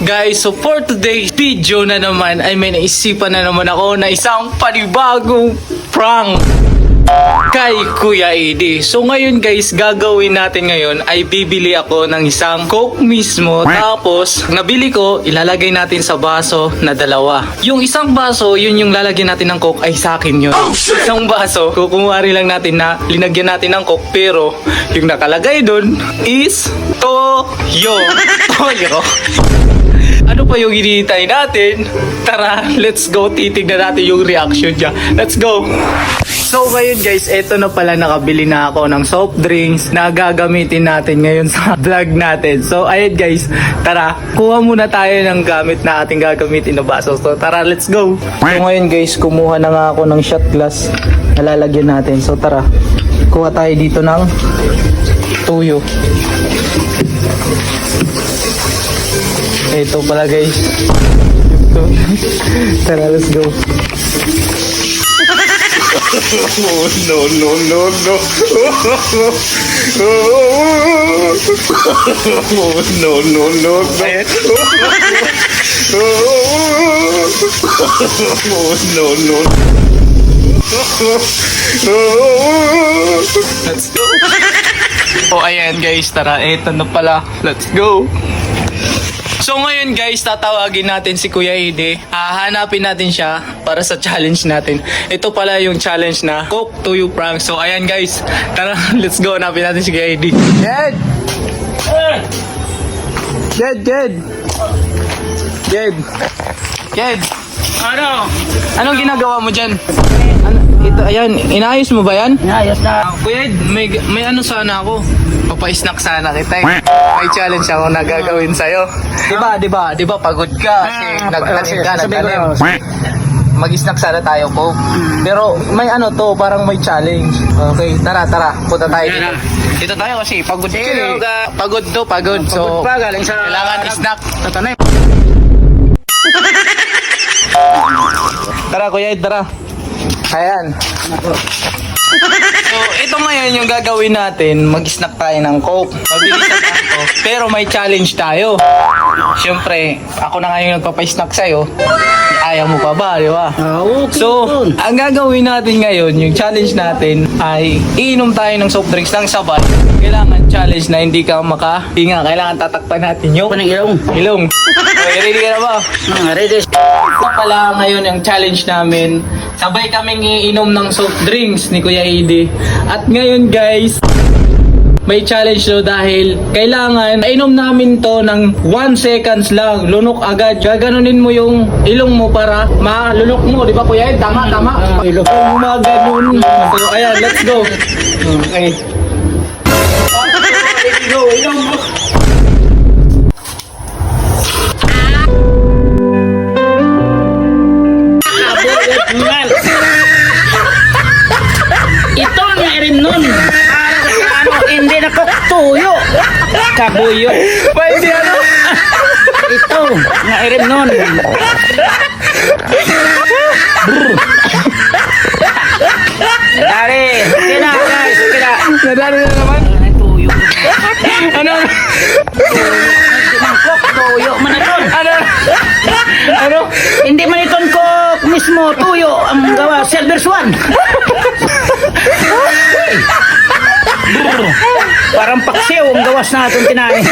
Guys, so for today's video na naman ay may naisipan na naman ako na isang panibagong prank kay Kuya Edy. So ngayon guys, gagawin natin ngayon ay bibili ako ng isang Coke mismo. Tapos, nabili ko, ilalagay natin sa baso na dalawa. Yung isang baso, yun yung lalagyan natin ng Coke ay sa akin yun. Isang baso, kukumari lang natin na linagyan natin ng Coke. Pero, yung nakalagay dun is Toyo. Toyo. Ano pa yung hinihintay natin? Tara, let's go. Titignan natin yung reaction niya. Let's go! So ngayon guys, eto na pala, nakabili na ako ng soft drinks na gagamitin natin ngayon sa vlog natin. So ayun guys, tara, kuha muna tayo ng gamit na ating gagamitin na baso. So tara, let's go! So ngayon guys, kumuha na nga ako ng shot glass na lalagyan natin. So tara, kuha tayo dito ng tuyo. Ito pala guys. Tara, let's go. Oh, no, no, no, no. Oh, no, no, no, no. Oh, no, no. Let's go. Oh, ayan guys, tara, eto na pala. Let's go. So ngayon guys, tatawagin natin si Kuya Edy. Hahanapin natin siya para sa challenge natin. Ito pala yung challenge na Coke Tuyo prank. So ayan guys, tara, let's go. Hanapin natin si Kuya Edy. Jed! Jed! Jed! Ano? Anong ginagawa mo dyan? Ano, ito, ayan, inaayos mo ba yan? Ayos na. Kuya Ed, may ano sana ako. Papa-snack sana kita eh. May challenge ako na gagawin sa'yo. Diba pagod ka kasi nagtanim ka, nagtanim. Mag-snack sana tayo po. Pero may ano to, parang may challenge. Okay, tara, punta tayo dito. Dito tayo kasi pagod ka eh. Pagod. So, Galing sa kailangan snack. Tatanay. Tara Kuya Ed, tara. Ayan. So, ito ngayon yung gagawin natin. Mag-snack tayo ng Coke. Mabilis na to. Pero may challenge tayo. Siyempre, ako na ngayon nagpapa-snack sa'yo. Ayaw mo pa ba, di ba? Okay. So, ang gagawin natin ngayon, yung challenge natin ay iinom tayo ng soft drinks ng sabay. Kailangan challenge na hindi ka makahinga. Kailangan tatakpan natin yung Panang ilong. Okay, ready ka na ba? Ready. Ito pala ngayon yung challenge namin. Sabay kaming iinom ng soft drinks ni Kuya Edy. At ngayon guys, may challenge to dahil kailangan inom namin to ng 1 seconds lang. Lunok agad. Gaganunin mo yung ilong mo para malunok mo. Di ba Kuya Edy? Tama. Ilong mo maganon. So ayan, let's go. Okay. Let's go. Ilong mo. Ito ang nairim nun. Hindi na tuyo. Kabuyo. Pwede ano? Ito, nairim nun. Dari, okay na guys, okay na. Nadali na naman. Tuyo. Ano? Tuyo man ito. Ano? Hindi man ito Coke mismo, tuyo ang gawa, Silver Swan. Parang paksiw ang gawas natin tinahin.